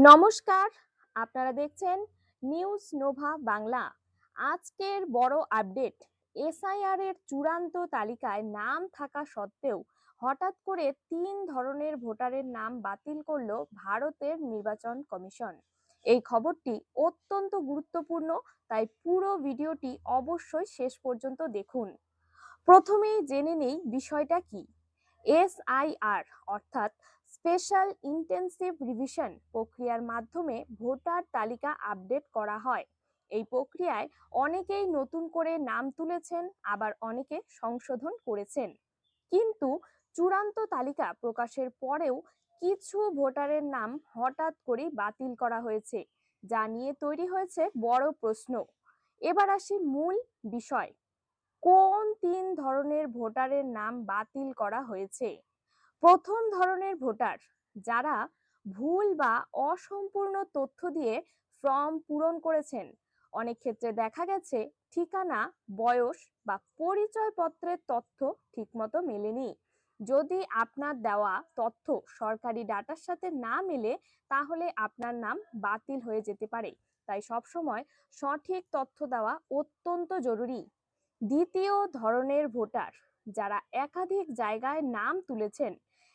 নমস্কার, আপনারা দেখছেন নিউজ নোভা বাংলা। আজকের বড় আপডেট, এসআইআর এর চূড়ান্ত তালিকায় নাম থাকা সত্ত্বেও হঠাৎ করে 3 ধরনের ভোটারের নাম বাতিল করল ভারতের নির্বাচন কমিশন। এই খবরটি অত্যন্ত গুরুত্বপূর্ণ, তাই পুরো ভিডিওটি অবশ্যই শেষ পর্যন্ত দেখুন। প্রথমেই জেনে নেই বিষয়টা কি। এসআইআর অর্থাৎ স্পেশাল ইন্টেনসিভ রিভিশন প্রক্রিয়ার মাধ্যমে ভোটার তালিকা আপডেট করা হয়। এই প্রক্রিয়ায় অনেকেই নতুন করে নাম তুলেছেন, আবার অনেকে সংশোধন করেছেন। কিন্তু চূড়ান্ত তালিকা প্রকাশের পরেও কিছু ভোটারের নাম হঠাৎ করেই বাতিল করা হয়েছে, যা নিয়ে তৈরি হয়েছে বড় প্রশ্ন। এবার আসি মূল বিষয়, কোন 3 ধরনের ভোটারের নাম বাতিল করা হয়েছে। প্রথম ধরনের ভোটার, যারা ভুল বা অসম্পূর্ণ তথ্য দিয়ে ফর্ম পূরণ করেছেন। অনেক ক্ষেত্রে দেখা গেছে ঠিকানা, বয়স বা পরিচয়পত্রের তথ্য ঠিকমতো মেলেনি। যদি আপনার দেওয়া তথ্য সরকারি ডাটার সাথে না মেলে, তাহলে আপনার নাম বাতিল হয়ে যেতে পারে। তাই সবসময় সঠিক তথ্য দেওয়া অত্যন্ত জরুরি। দ্বিতীয় ধরনের ভোটার, যারা একাধিক জায়গায় নাম তুলেছেন।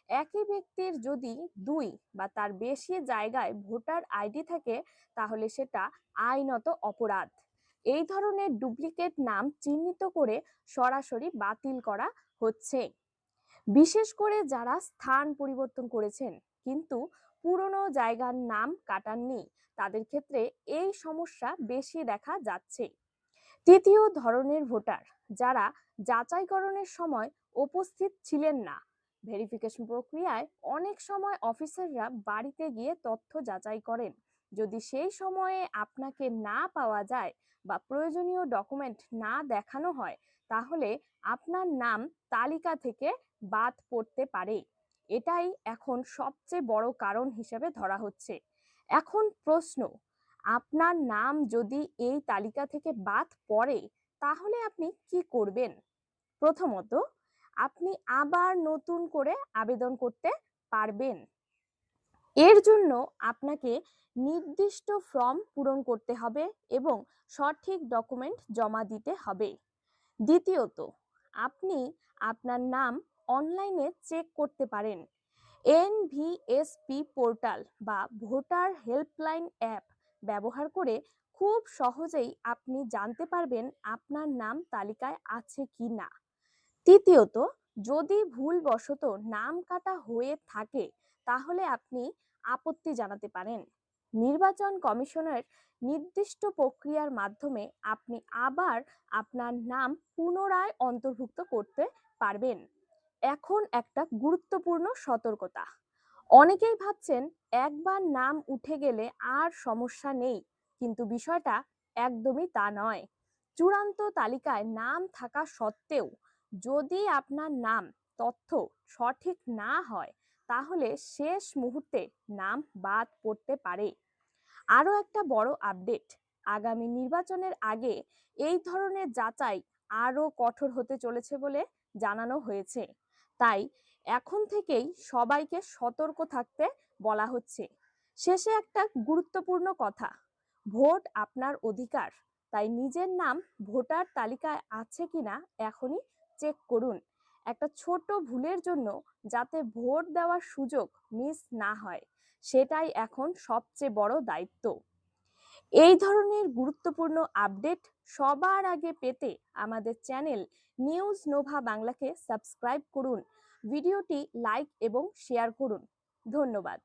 একই ব্যক্তির যদি 2 বা তার বেশি জায়গায় ভোটার আইডি থাকে, তাহলে সেটা আইনত অপরাধ। এই ধরনের ডুপ্লিকেট নাম চিহ্নিত করে সরাসরি বাতিল করা হচ্ছে। বিশেষ করে যারা স্থান পরিবর্তন করেছেন কিন্তু পুরনো জায়গার নাম কাটাননি, তাদের ক্ষেত্রে এই সমস্যা বেশি দেখা যাচ্ছে। তৃতীয় ধরনের ভোটার, যারা যাচাইকরণের সময় উপস্থিত ছিলেন না। ভেরিফিকেশন প্রক্রিয়ায় অনেক সময় অফিসাররা বাড়িতে গিয়ে তথ্য যাচাই করেন। যদি সেই সময়ে আপনাকে না পাওয়া যায় বা প্রয়োজনীয় ডকুমেন্ট না দেখানো হয়, তাহলে আপনার নাম তালিকা থেকে বাদ পড়তে পারে। এটাই এখন সবচেয়ে বড় কারণ হিসেবে ধরা হচ্ছে। এখন প্রশ্ন, আপনার নাম যদি এই তালিকা থেকে বাদ পড়ে, তাহলে আপনি কি করবেন? প্রথমত, আপনি আবার নতুন করে আবেদন করতে পারবেন। এর জন্য আপনাকে নির্দিষ্ট ফর্ম পূরণ করতে হবে এবং সঠিক ডকুমেন্ট জমা দিতে হবে। দ্বিতীয়ত, আপনি আপনার নাম অনলাইনে চেক করতে পারেন। এনভিএসপি পোর্টাল বা ভোটার হেল্পলাইন অ্যাপ ব্যবহার করে খুব সহজেই আপনি জানতে পারবেন আপনার নাম তালিকায় আছে কি না। তৃতীয়ত, যদি ভুলবশত নাম কাটা হয়ে থাকে, তাহলে আপনি আপত্তি জানাতে পারেন। নির্বাচন কমিশনের নির্দিষ্ট প্রক্রিয়ার মাধ্যমে আপনি আবার আপনার নাম পুনরায় অন্তর্ভুক্ত করতে পারবেন। এখন একটা গুরুত্বপূর্ণ সতর্কতা, অনেকেই ভাবছেন একবার নাম উঠে গেলে আর সমস্যা নেই, কিন্তু বিষয়টা একদমই তা নয়। চূড়ান্ত তালিকায় নাম থাকা সত্ত্বেও যদি আপনার নাম তথ্য সঠিক না হয়, তাহলে শেষ মুহূর্তে নাম বাদ পড়তে পারে। আরো একটা বড় আপডেট, আগামী নির্বাচনের আগে এই ধরনের যাচাই আরো কঠোর হতে চলেছে বলে জানানো হয়েছে। তাই এখন থেকেই সবাইকে সতর্ক থাকতে বলা হচ্ছে। শেষে একটা গুরুত্বপূর্ণ কথা, ভোট আপনার অধিকার, তাই নিজের নাম ভোটার তালিকায় আছে কিনা এখনই চেক করুন। একটা ছোট ভুলের জন্য যাতে ভোট দেওয়ার সুযোগ মিস না হয়, সেটাই এখন সবচেয়ে বড় দায়িত্ব। এই ধরনের গুরুত্বপূর্ণ আপডেট সবার আগে পেতে আমাদের চ্যানেল নিউজ নোভা বাংলাকে সাবস্ক্রাইব করুন, ভিডিওটি লাইক এবং শেয়ার করুন। ধন্যবাদ।